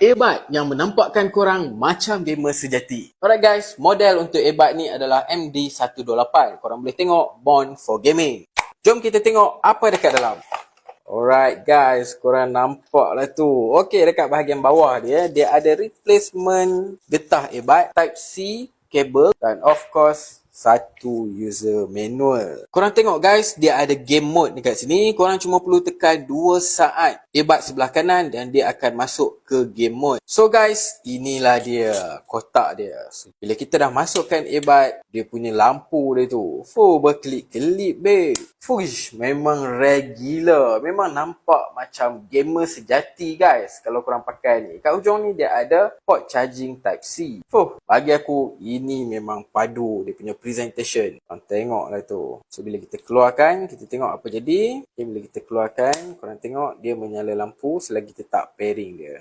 earbud yang menampakkan korang macam gamer sejati. Alright guys, model untuk earbud ni adalah MD128. Korang boleh tengok Born for Gaming. Jom kita tengok apa dekat dalam. Alright guys, korang nampak lah tu. Okey, dekat bahagian bawah dia ada replacement getah earbud Type-C kabel dan of course satu user manual. Korang tengok guys, dia ada game mode dekat sini. Korang cuma perlu tekan 2 saat earbud sebelah kanan dan dia akan masuk ke game mode. So guys, inilah dia kotak dia. So, bila kita dah masukkan earbud, dia punya lampu dia tu berkelip-kelip babe. Fuish, memang rare gila. Memang nampak macam gamer sejati guys kalau korang pakai ni. Kat hujung ni dia ada port charging Type-C. Bagi aku ini memang padu dia punya presentation. Korang tengok lah tu. So bila kita keluarkan, kita tengok apa jadi. Okay, bila kita keluarkan, korang tengok dia menyala lampu selagi kita tak pairing dia.